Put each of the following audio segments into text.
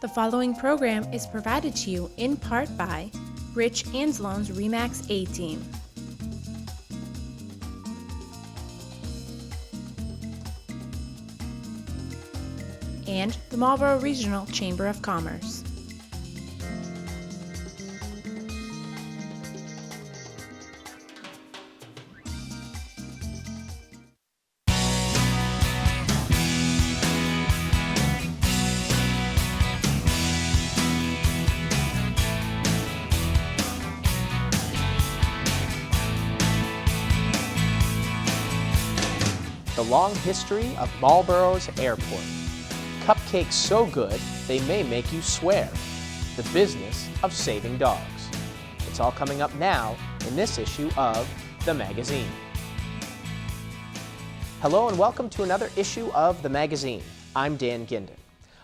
The following program is provided to you in part by Rich Anslone's REMAX A-Team. And the Marlboro Regional Chamber of Commerce. The long history of Marlboro's airport. Cupcakes so good they may make you swear. The business of saving dogs. It's all coming up now in this issue of the magazine. Hello and welcome to another issue of the magazine. I'm Dan Ginden.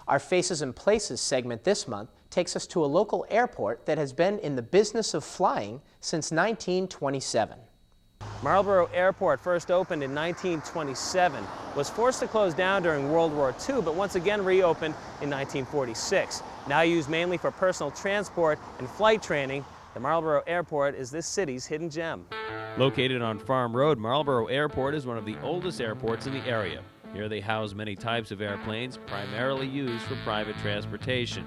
Our Faces and Places segment this month takes us to a local airport that has been in the business of flying since 1927. Marlboro Airport first opened in 1927, was forced to close down during World War II, but once again reopened in 1946. Now used mainly for personal transport and flight training, the Marlboro Airport is this city's hidden gem. Located on Farm Road, Marlboro Airport is one of the oldest airports in the area. Here they house many types of airplanes, primarily used for private transportation.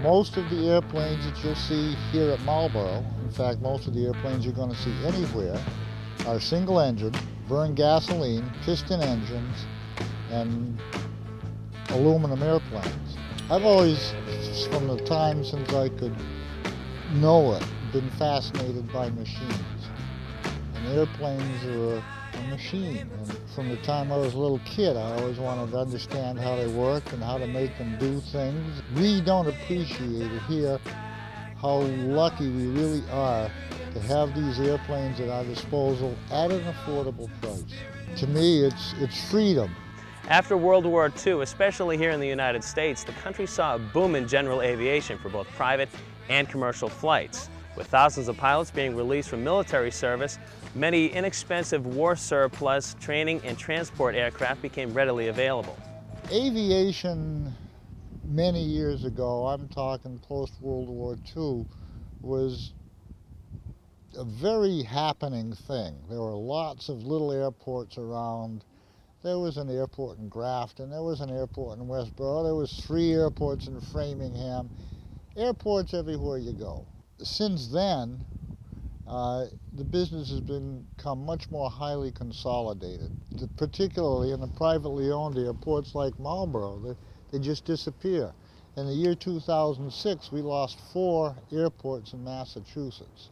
Most of the airplanes that you'll see here at Marlboro, in fact most of the airplanes you're going to see anywhere, are single engine, burn gasoline, piston engines, and aluminum airplanes. I've always, from the time since I could know it, been fascinated by machines. And airplanes are a machine. And from the time I was a little kid, I always wanted to understand how they work and how to make them do things. We don't appreciate it here how lucky we really are to have these airplanes at our disposal at an affordable price. To me, it's freedom. After World War II, especially here in the United States, the country saw a boom in general aviation for both private and commercial flights. With thousands of pilots being released from military service, many inexpensive war surplus training and transport aircraft became readily available. Aviation many years ago, I'm talking post-World War II, was a very happening thing. There were lots of little airports around. There was an airport in Grafton, there was an airport in Westboro, there was 3 airports in Framingham, airports everywhere you go. Since then, the business has become much more highly consolidated, particularly in the privately owned airports like Marlboro. They just disappear. In the year 2006, we lost 4 airports in Massachusetts.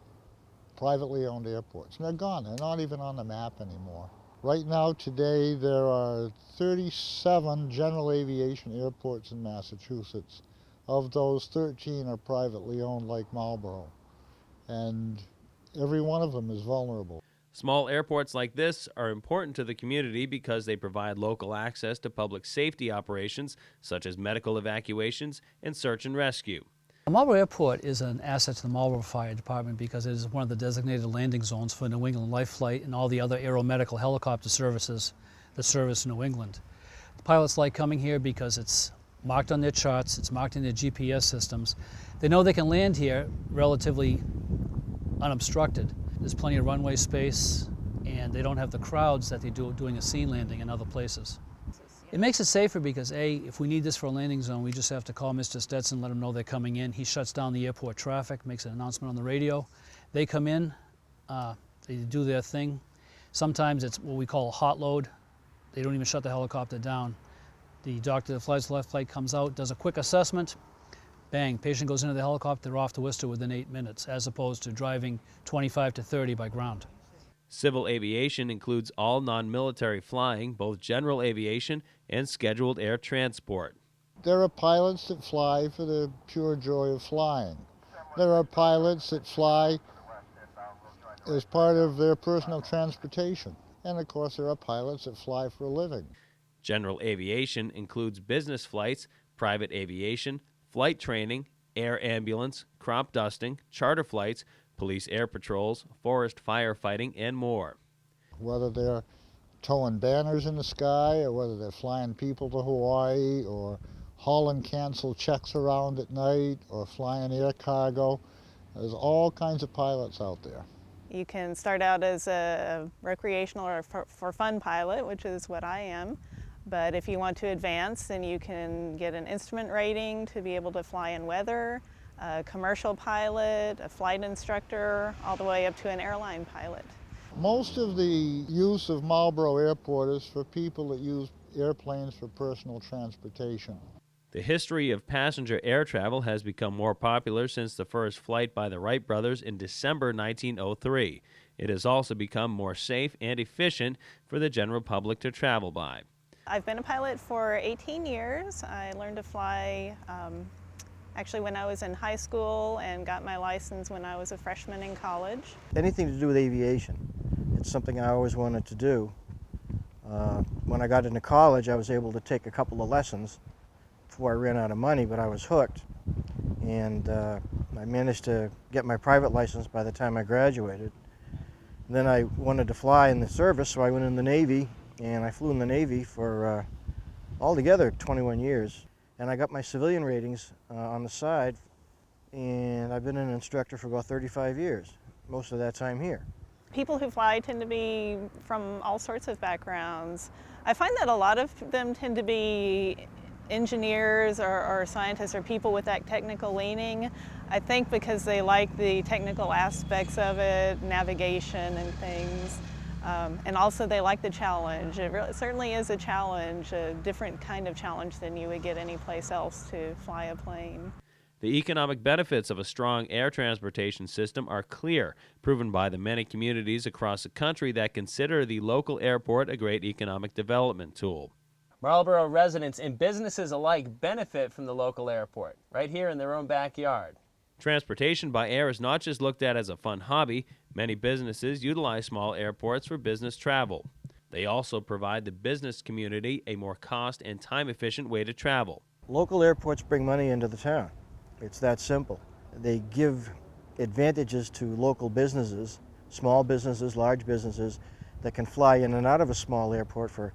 Privately owned airports. And they're gone. They're not even on the map anymore. Right now, today, there are 37 general aviation airports in Massachusetts. Of those, 13 are privately owned like Marlboro. And every one of them is vulnerable. Small airports like this are important to the community because they provide local access to public safety operations such as medical evacuations and search and rescue. The Marlboro Airport is an asset to the Marlboro Fire Department because it is one of the designated landing zones for New England Life Flight and all the other aeromedical helicopter services that service New England. The pilots like coming here because it's marked on their charts, it's marked in their GPS systems. They know they can land here relatively unobstructed. There's plenty of runway space and they don't have the crowds that they do doing a scene landing in other places. It makes it safer because A, if we need this for a landing zone, we just have to call Mr. Stetson, let him know they're coming in. He shuts down the airport traffic, makes an announcement on the radio. They come in, they do their thing. Sometimes it's what we call a hot load. They don't even shut the helicopter down. The doctor that flies the left flight comes out, does a quick assessment, bang, patient goes into the helicopter, they're off to Worcester within 8 minutes, as opposed to driving 25 to 30 by ground. Civil aviation includes all non-military flying, both general aviation and scheduled air transport. There are pilots that fly for the pure joy of flying. There are pilots that fly as part of their personal transportation. And of course there are pilots that fly for a living. General aviation includes business flights, private aviation, flight training, air ambulance, crop dusting, charter flights, police air patrols, forest firefighting, and more. Whether they're towing banners in the sky, or whether they're flying people to Hawaii, or hauling canceled checks around at night or flying air cargo. There's all kinds of pilots out there. You can start out as a recreational or for fun pilot, which is what I am. But if you want to advance, then you can get an instrument rating to be able to fly in weather, a commercial pilot, a flight instructor, all the way up to an airline pilot. Most of the use of Marlborough Airport is for people that use airplanes for personal transportation. The history of passenger air travel has become more popular since the first flight by the Wright brothers in December 1903. It has also become more safe and efficient for the general public to travel by. I've been a pilot for 18 years. I learned to fly actually when I was in high school and got my license when I was a freshman in college. Anything to do with aviation. It's something I always wanted to do. When I got into college, I was able to take a couple of lessons before I ran out of money, but I was hooked. And I managed to get my private license by the time I graduated. And then I wanted to fly in the service, so I went in the Navy, and I flew in the Navy for altogether 21 years. And I got my civilian ratings on the side, and I've been an instructor for about 35 years, most of that time here. People who fly tend to be from all sorts of backgrounds. I find that a lot of them tend to be engineers or scientists or people with that technical leaning. I think because they like the technical aspects of it, navigation and things. And also they like the challenge. It certainly is a challenge, a different kind of challenge than you would get anyplace else to fly a plane. The economic benefits of a strong air transportation system are clear, proven by the many communities across the country that consider the local airport a great economic development tool. Marlborough residents and businesses alike benefit from the local airport, right here in their own backyard. Transportation by air is not just looked at as a fun hobby. Many businesses utilize small airports for business travel. They also provide the business community a more cost and time-efficient way to travel. Local airports bring money into the town. It's that simple. They give advantages to local businesses, small businesses, large businesses, that can fly in and out of a small airport for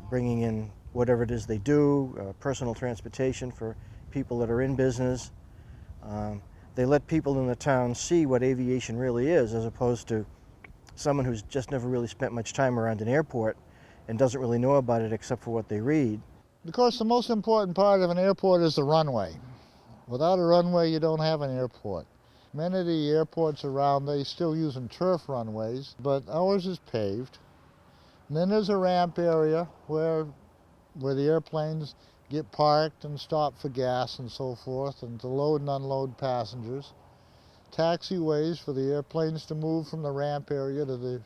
bringing in whatever it is they do, personal transportation for people that are in business. They let people in the town see what aviation really is, as opposed to someone who's just never really spent much time around an airport and doesn't really know about it except for what they read. Of course, the most important part of an airport is the runway. Without a runway, you don't have an airport. Many of the airports around, they still using turf runways, but ours is paved. And then there's a ramp area where the airplanes get parked and stop for gas and so forth, and to load and unload passengers. Taxiways for the airplanes to move from the ramp area to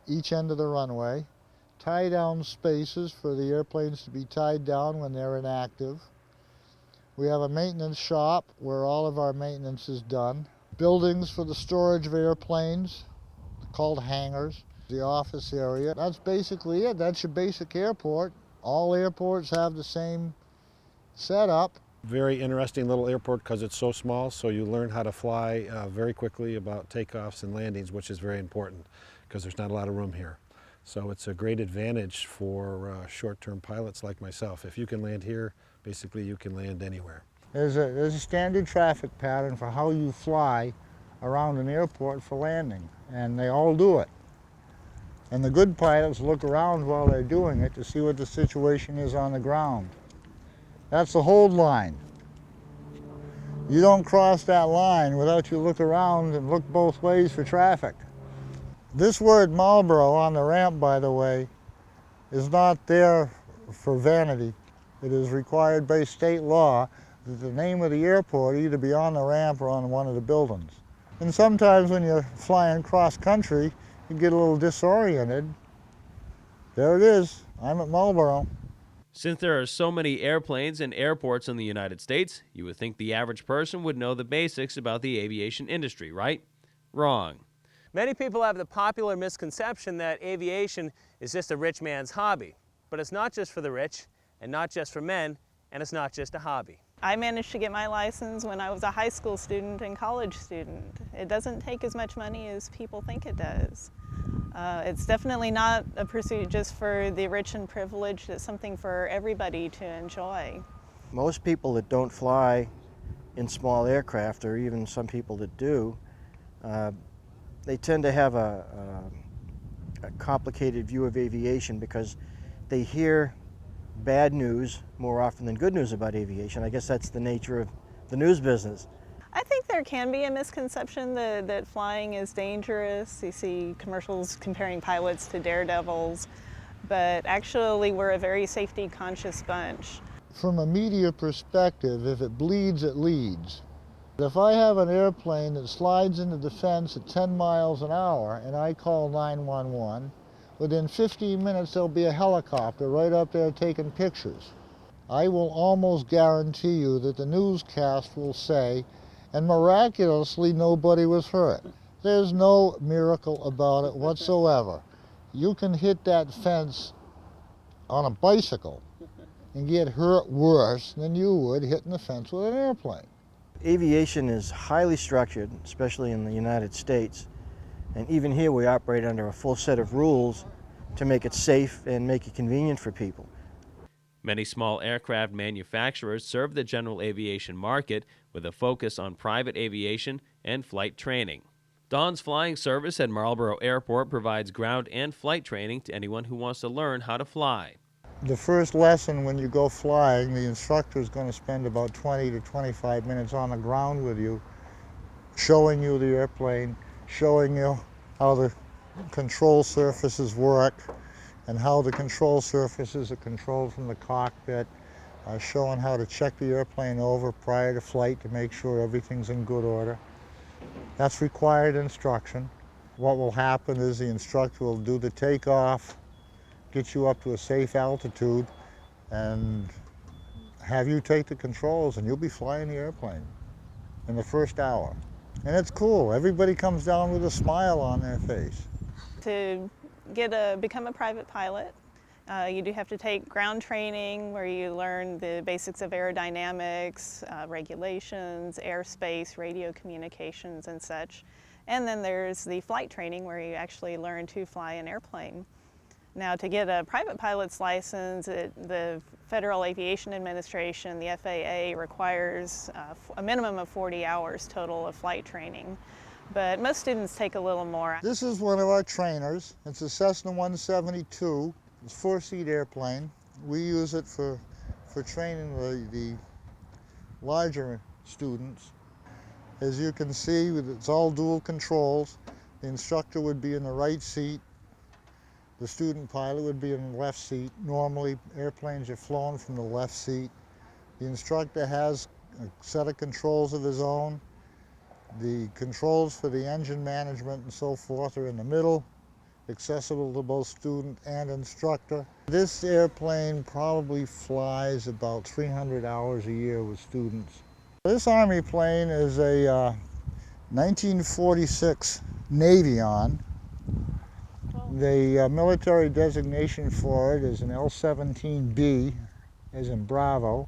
each end of the runway. Tie down spaces for the airplanes to be tied down when they're inactive. We have a maintenance shop where all of our maintenance is done. Buildings for the storage of airplanes, called hangars. The office area. That's basically it. That's your basic airport. All airports have the same setup. Very interesting little airport because it's so small, so you learn how to fly very quickly about takeoffs and landings, which is very important because there's not a lot of room here. So it's a great advantage for short-term pilots like myself. If you can land here, basically you can land anywhere. There's a standard traffic pattern for how you fly around an airport for landing, and they all do it. And the good pilots look around while they're doing it to see what the situation is on the ground. That's the hold line. You don't cross that line without you look around and look both ways for traffic. This word Marlborough on the ramp, by the way, is not there for vanity. It is required by state law that the name of the airport either be on the ramp or on one of the buildings. And sometimes when you're flying cross country, you get a little disoriented. There it is. I'm at Marlborough. Since there are so many airplanes and airports in the United States, you would think the average person would know the basics about the aviation industry, right? Wrong. Many people have the popular misconception that aviation is just a rich man's hobby. But it's not just for the rich, and not just for men, and it's not just a hobby. I managed to get my license when I was a high school student and college student. It doesn't take as much money as people think it does. It's definitely not a pursuit just for the rich and privileged. It's something for everybody to enjoy. Most people that don't fly in small aircraft, or even some people that do, they tend to have a complicated view of aviation because they hear bad news more often than good news about aviation. I guess that's the nature of the news business. I think there can be a misconception that flying is dangerous. You see commercials comparing pilots to daredevils, but actually we're a very safety conscious bunch. From a media perspective, if it bleeds, it leads. If I have an airplane that slides into the fence at 10 miles an hour and I call 911, within 15 minutes there'll be a helicopter right up there taking pictures. I will almost guarantee you that the newscast will say, and miraculously nobody was hurt. There's no miracle about it whatsoever. You can hit that fence on a bicycle and get hurt worse than you would hitting the fence with an airplane. Aviation is highly structured, especially in the United States, and even here we operate under a full set of rules to make it safe and make it convenient for people. Many small aircraft manufacturers serve the general aviation market with a focus on private aviation and flight training. Dawn's Flying Service at Marlborough Airport provides ground and flight training to anyone who wants to learn how to fly. The first lesson when you go flying, the instructor is going to spend about 20 to 25 minutes on the ground with you, showing you the airplane, showing you how the control surfaces work, and how the control surfaces are controlled from the cockpit, showing how to check the airplane over prior to flight to make sure everything's in good order. That's required instruction. What will happen is the instructor will do the takeoff, get you up to a safe altitude, and have you take the controls, and you'll be flying the airplane in the first hour. And it's cool. Everybody comes down with a smile on their face. To become a private pilot, you do have to take ground training where you learn the basics of aerodynamics, regulations, airspace, radio communications, and such. And then there's the flight training where you actually learn to fly an airplane. Now, to get a private pilot's license, the Federal Aviation Administration, the FAA, requires a minimum of 40 hours total of flight training. But most students take a little more. This is one of our trainers. It's a Cessna 172. It's a 4-seat airplane. We use it for training the larger students. As you can see, it's all dual controls. The instructor would be in the right seat. The student pilot would be in the left seat. Normally, airplanes are flown from the left seat. The instructor has a set of controls of his own. The controls for the engine management and so forth are in the middle, accessible to both student and instructor. This airplane probably flies about 300 hours a year with students. This Army plane is a 1946 Navion. The military designation for it is an L-17B, as in Bravo.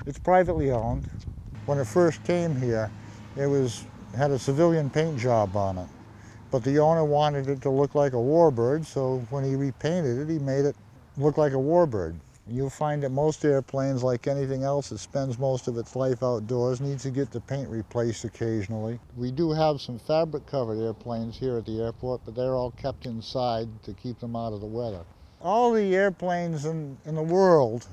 It's privately owned. When it first came here, it had a civilian paint job on it, but the owner wanted it to look like a warbird, so when he repainted it, he made it look like a warbird. You'll find that most airplanes, like anything else that spends most of its life outdoors, needs to get the paint replaced occasionally. We do have some fabric-covered airplanes here at the airport, but they're all kept inside to keep them out of the weather. All the airplanes in the world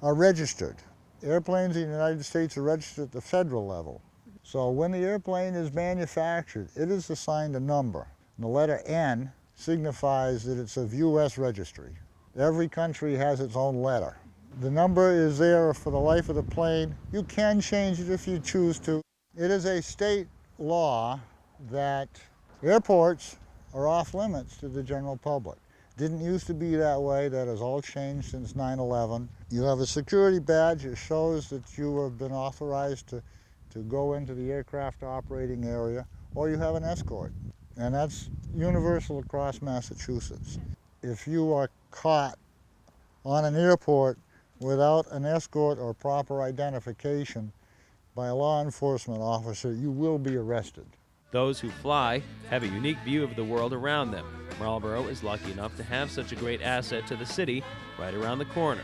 are registered. Airplanes in the United States are registered at the federal level. So when the airplane is manufactured, it is assigned a number. The letter N signifies that it's of U.S. registry. Every country has its own letter. The number is there for the life of the plane. You can change it if you choose to. It is a state law that airports are off limits to the general public. Didn't used to be that way. That has all changed since 9/11. You have a security badge that shows that you have been authorized to go into the aircraft operating area, or you have an escort. And that's universal across Massachusetts. If you are caught on an airport without an escort or proper identification by a law enforcement officer, you will be arrested. Those who fly have a unique view of the world around them. Marlboro is lucky enough to have such a great asset to the city right around the corner.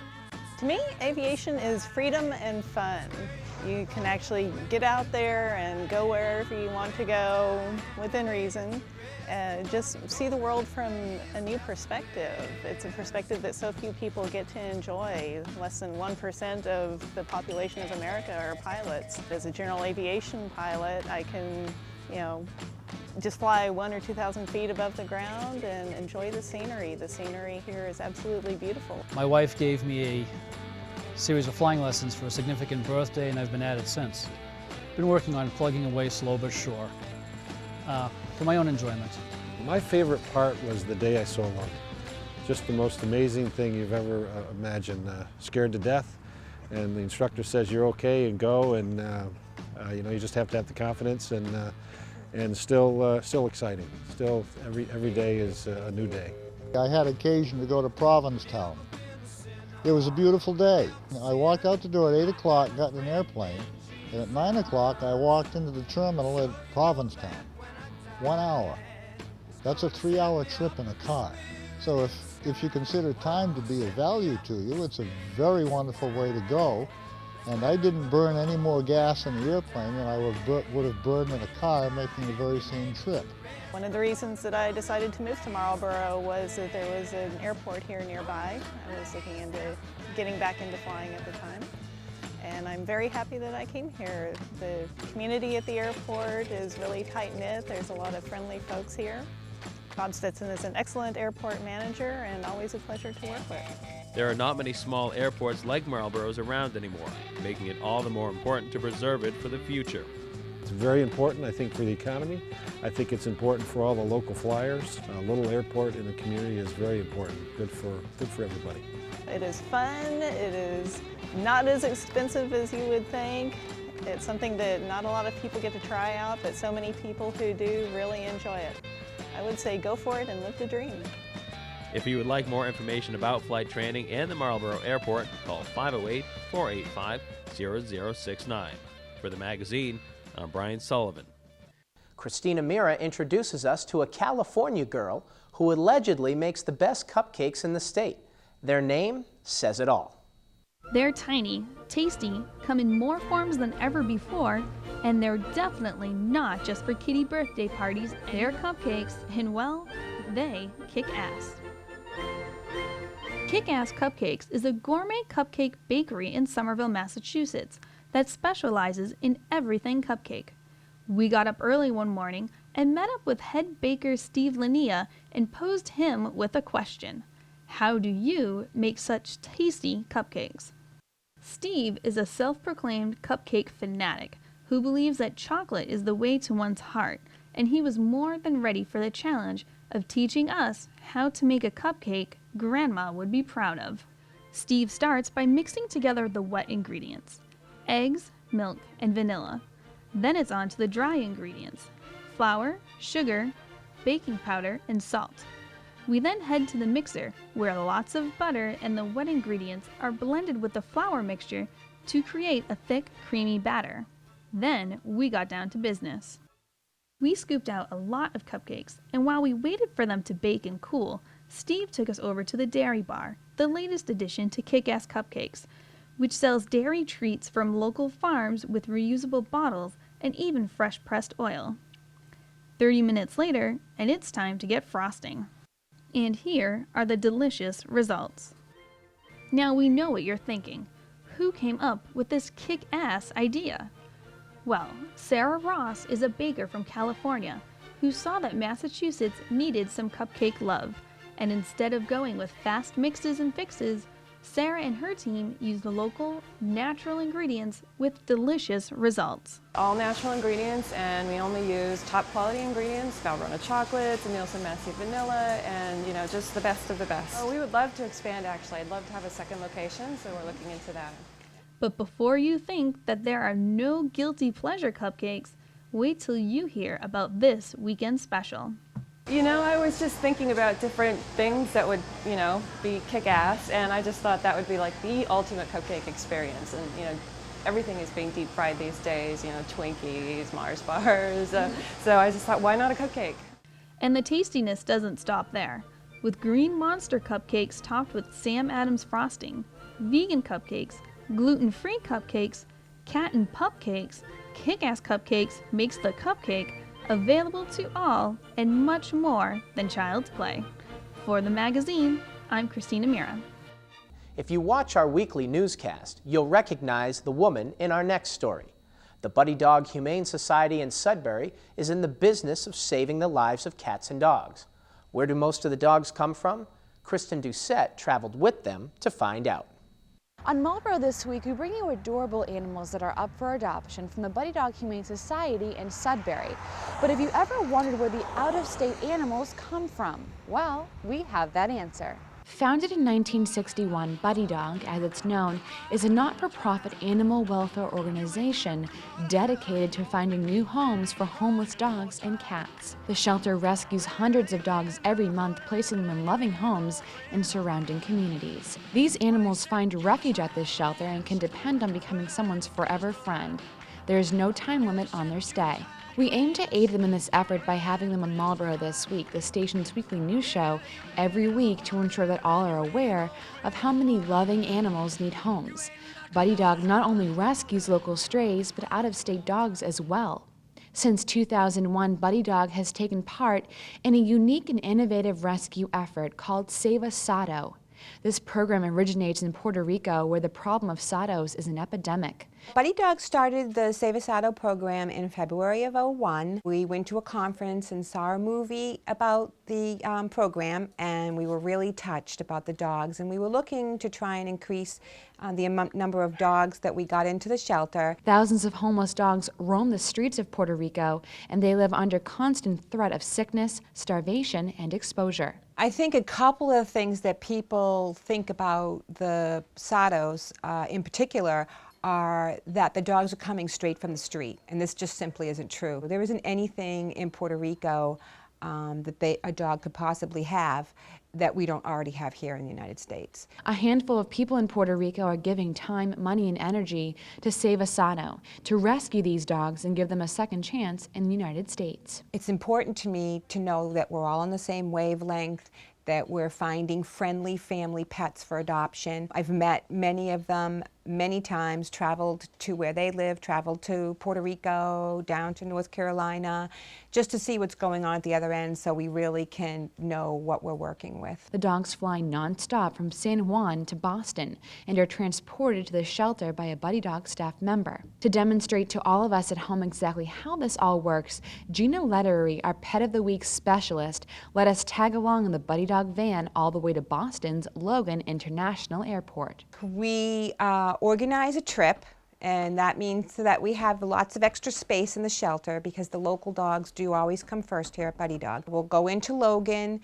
To me, aviation is freedom and fun. You can actually get out there and go wherever you want to go within reason. Just see the world from a new perspective. It's a perspective that so few people get to enjoy. Less than 1% of the population of America are pilots. As a general aviation pilot, I can, just fly 1,000 or 2,000 feet above the ground and enjoy the scenery. The scenery here is absolutely beautiful. My wife gave me a series of flying lessons for a significant birthday, and I've been at it since. Been working on plugging away slow but sure, for my own enjoyment. My favorite part was the day I soloed. Just the most amazing thing you've ever imagined. Scared to death, and the instructor says you're okay and go, and you just have to have the confidence, and still exciting. Still, every day is a new day. I had occasion to go to Provincetown. It was a beautiful day. I walked out the door at 8 o'clock, got in an airplane, and at 9 o'clock I walked into the terminal at Provincetown. 1 hour. That's a 3-hour trip in a car. So if you consider time to be of value to you, it's a very wonderful way to go. And I didn't burn any more gas in the airplane than I would have burned in a car making the very same trip. One of the reasons that I decided to move to Marlboro was that there was an airport here nearby. I was looking into getting back into flying at the time. And I'm very happy that I came here. The community at the airport is really tight-knit. There's a lot of friendly folks here. Bob Stetson is an excellent airport manager and always a pleasure to work with. There are not many small airports like Marlboro's around anymore, making it all the more important to preserve it for the future. It's very important, I think, for the economy. I think it's important for all the local flyers. A little airport in the community is very important, good for everybody. It is fun, it is not as expensive as you would think. It's something that not a lot of people get to try out, but so many people who do really enjoy it. I would say go for it and live the dream. If you would like more information about flight training and the Marlboro Airport, call 508-485-0069. For the magazine, I'm Brian Sullivan. Christina Mira introduces us to a California girl who allegedly makes the best cupcakes in the state. Their name says it all. They're tiny, tasty, come in more forms than ever before, and they're definitely not just for kiddie birthday parties. They're cupcakes, and well, they kick ass. Kick-Ass Cupcakes is a gourmet cupcake bakery in Somerville, Massachusetts that specializes in everything cupcake. We got up early one morning and met up with head baker Steve Linnea and posed him with a question. How do you make such tasty cupcakes? Steve is a self-proclaimed cupcake fanatic who believes that chocolate is the way to one's heart, and he was more than ready for the challenge of teaching us how to make a cupcake Grandma would be proud of. Steve starts by mixing together the wet ingredients, eggs, milk, and vanilla. Then it's on to the dry ingredients, flour, sugar, baking powder, and salt. We then head to the mixer, where lots of butter and the wet ingredients are blended with the flour mixture to create a thick, creamy batter. Then we got down to business. We scooped out a lot of cupcakes, and while we waited for them to bake and cool, Steve took us over to the Dairy Bar, the latest addition to Kick-Ass Cupcakes, which sells dairy treats from local farms with reusable bottles and even fresh pressed oil. 30 minutes later, and it's time to get frosting. And here are the delicious results. Now we know what you're thinking. Who came up with this kick-ass idea? Well, Sarah Ross is a baker from California who saw that Massachusetts needed some cupcake love, and instead of going with fast mixes and fixes, Sarah and her team used local, natural ingredients with delicious results. All natural ingredients, and we only use top quality ingredients, Valrhona chocolates, Nielsen Massey vanilla, and just the best of the best. Oh, we would love to expand actually. I'd love to have a second location, so we're looking into that. But before you think that there are no guilty pleasure cupcakes, wait till you hear about this weekend special. I was just thinking about different things that would, be kick-ass, and I just thought that would be like the ultimate cupcake experience. And, Everything is being deep fried these days, you know, Twinkies, Mars bars. So I just thought, why not a cupcake? And the tastiness doesn't stop there. With green monster cupcakes topped with Sam Adams frosting, vegan cupcakes, gluten-free cupcakes, cat and pup cakes, kick-ass cupcakes makes the cupcake available to all and much more than child's play. For the magazine, I'm Christina Mira. If you watch our weekly newscast, you'll recognize the woman in our next story. The Buddy Dog Humane Society in Sudbury is in the business of saving the lives of cats and dogs. Where do most of the dogs come from? Kristen Doucette traveled with them to find out. On Marlboro this week, we bring you adorable animals that are up for adoption from the Buddy Dog Humane Society in Sudbury. But have you ever wondered where the out-of-state animals come from? Well, we have that answer. Founded in 1961, Buddy Dog, as it's known, is a not-for-profit animal welfare organization dedicated to finding new homes for homeless dogs and cats. The shelter rescues hundreds of dogs every month, placing them in loving homes in surrounding communities. These animals find refuge at this shelter and can depend on becoming someone's forever friend. There is no time limit on their stay. We aim to aid them in this effort by having them on Marlboro This Week, the station's weekly news show, every week to ensure that all are aware of how many loving animals need homes. Buddy Dog not only rescues local strays, but out-of-state dogs as well. Since 2001, Buddy Dog has taken part in a unique and innovative rescue effort called Save a Sado. This program originates in Puerto Rico, where the problem of sados is an epidemic. Buddy Dog started the Save a Sado program in February of '01. We went to a conference and saw a movie about the program, and we were really touched about the dogs, and we were looking to try and increase the number of dogs that we got into the shelter. Thousands of homeless dogs roam the streets of Puerto Rico, and they live under constant threat of sickness, starvation, and exposure. I think a couple of things that people think about the sados in particular are that the dogs are coming straight from the street, and this just simply isn't true. There isn't anything in Puerto Rico that a dog could possibly have that we don't already have here in the United States. A handful of people in Puerto Rico are giving time, money, and energy to Save a Sado, to rescue these dogs and give them a second chance in the United States. It's important to me to know that we're all on the same wavelength, that we're finding friendly family pets for adoption. I've met many of them many times, traveled to where they live, traveled to Puerto Rico, down to North Carolina, just to see what's going on at the other end so we really can know what we're working with. The dogs fly nonstop from San Juan to Boston and are transported to the shelter by a Buddy Dog staff member. To demonstrate to all of us at home exactly how this all works, Gina Lettery, our Pet of the Week specialist, let us tag along in the Buddy Dog van all the way to Boston's Logan International Airport. We organize a trip, and that means that we have lots of extra space in the shelter because the local dogs do always come first here at Buddy Dog. We'll go into Logan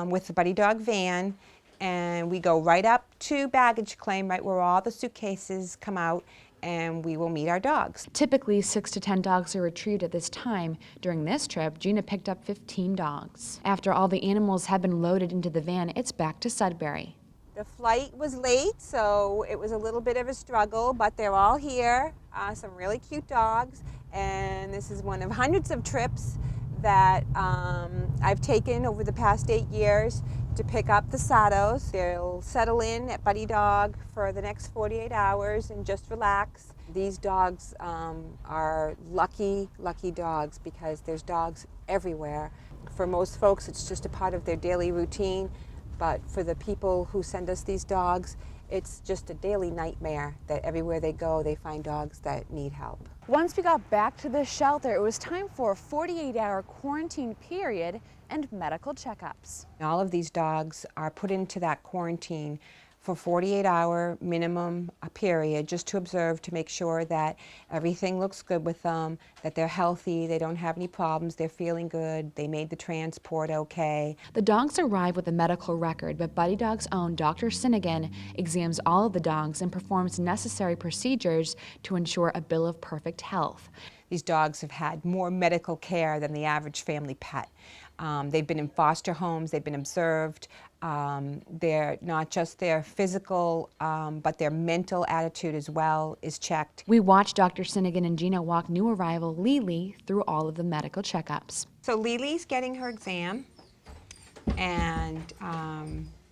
with the Buddy Dog van, and we go right up to baggage claim, right where all the suitcases come out, and we will meet our dogs. Typically, 6 to 10 dogs are retrieved at this time. During this trip, Gina picked up 15 dogs. After all the animals have been loaded into the van, it's back to Sudbury. The flight was late, so it was a little bit of a struggle, but they're all here, some really cute dogs, and this is one of hundreds of trips that I've taken over the past 8 years to pick up the sados. They'll settle in at Buddy Dog for the next 48 hours and just relax. These dogs are lucky dogs because there's dogs everywhere. For most folks, it's just a part of their daily routine. But for the people who send us these dogs, it's just a daily nightmare that everywhere they go, they find dogs that need help. Once we got back to the shelter, it was time for a 48-hour quarantine period and medical checkups. All of these dogs are put into that quarantine for 48-hour minimum period just to observe, to make sure that everything looks good with them, that they're healthy, they don't have any problems, they're feeling good, they made the transport okay. The dogs arrive with a medical record, but Buddy Dog's own Dr. Sinnigan examines all of the dogs and performs necessary procedures to ensure a bill of perfect health. These dogs have had more medical care than the average family pet. They've been in foster homes, they've been observed. They're not just their physical, but their mental attitude as well is checked. We watched Dr. Sinnigan and Gina walk new arrival Lily through all of the medical checkups. So Lily's getting her exam, and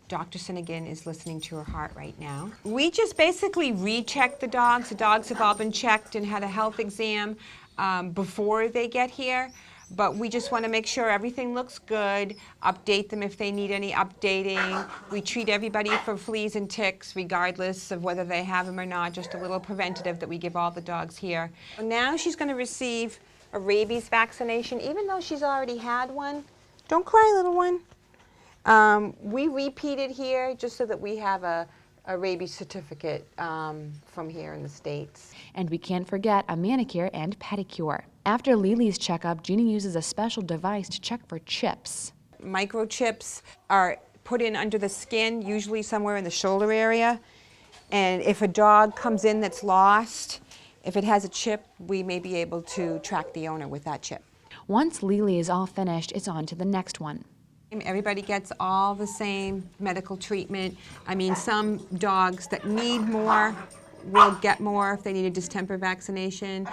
Dr. Sinnigan is listening to her heart right now. We just basically recheck the dogs. The dogs have all been checked and had a health exam before they get here. But we just want to make sure everything looks good, update them if they need any updating. We treat everybody for fleas and ticks regardless of whether they have them or not, just a little preventative that we give all the dogs here. Now she's going to receive a rabies vaccination, even though she's already had one. Don't cry, little one. We repeated here just so that we have a rabies certificate from here in the States. And we can't forget a manicure and pedicure. After Lily's checkup, Gina uses a special device to check for chips. Microchips are put in under the skin, usually somewhere in the shoulder area. And if a dog comes in that's lost, if it has a chip, we may be able to track the owner with that chip. Once Lily is all finished, it's on to the next one. Everybody gets all the same medical treatment. I mean, some dogs that need more will get more if they need a distemper vaccination.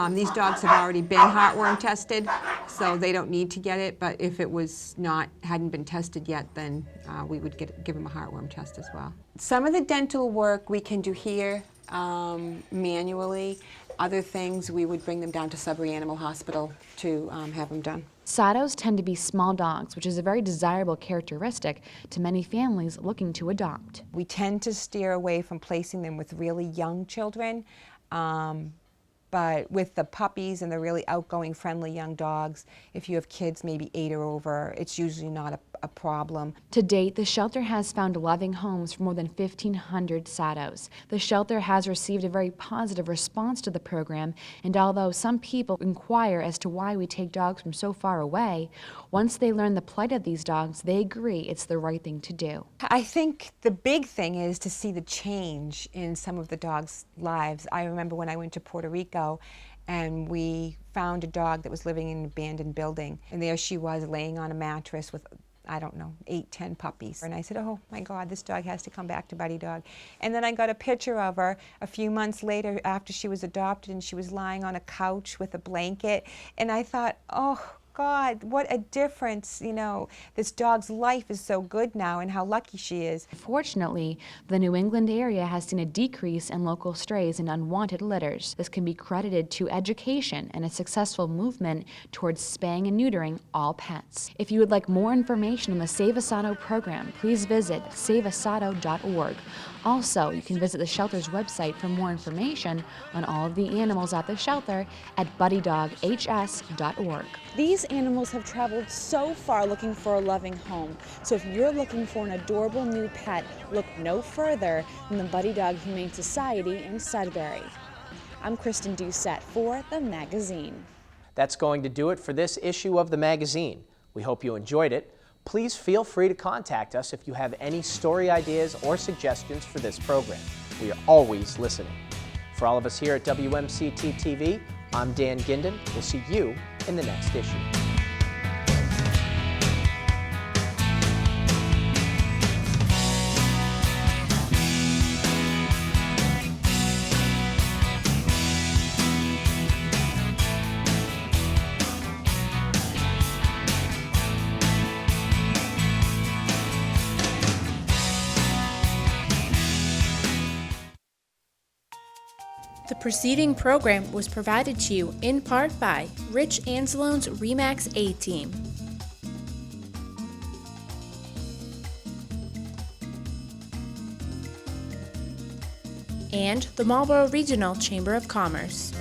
These dogs have already been heartworm tested, so they don't need to get it, but if it was hadn't been tested yet, then we would give them a heartworm test as well. Some of the dental work we can do here manually. Other things, we would bring them down to Sudbury Animal Hospital to have them done. Satos tend to be small dogs, which is a very desirable characteristic to many families looking to adopt. We tend to steer away from placing them with really young children, but with the puppies and the really outgoing, friendly young dogs, if you have kids maybe 8 or over, it's usually not a problem. To date, the shelter has found loving homes for more than 1,500 Satos. The shelter has received a very positive response to the program, and although some people inquire as to why we take dogs from so far away, once they learn the plight of these dogs, they agree it's the right thing to do. I think the big thing is to see the change in some of the dogs' lives. I remember when I went to Puerto Rico, and we found a dog that was living in an abandoned building, and there she was laying on a mattress with, I don't know, 8, 10 puppies. And I said, oh my God, this dog has to come back to Buddy Dog. And then I got a picture of her a few months later after she was adopted, and she was lying on a couch with a blanket. And I thought, oh God, what a difference, you know, this dog's life is so good now and how lucky she is. Fortunately, the New England area has seen a decrease in local strays and unwanted litters. This can be credited to education and a successful movement towards spaying and neutering all pets. If you would like more information on the Save a Sato program, please visit saveasato.org. Also, you can visit the shelter's website for more information on all of the animals at the shelter at buddydoghs.org. These animals have traveled so far looking for a loving home. So if you're looking for an adorable new pet, look no further than the Buddy Dog Humane Society in Sudbury. I'm Kristen Doucette for the magazine. That's going to do it for this issue of the magazine. We hope you enjoyed it. Please feel free to contact us if you have any story ideas or suggestions for this program. We are always listening. For all of us here at WMCT-TV, I'm Dan Ginden. We'll see you in the next issue. The preceding program was provided to you in part by Rich Anslone's RE/MAX A-Team. And the Marlboro Regional Chamber of Commerce.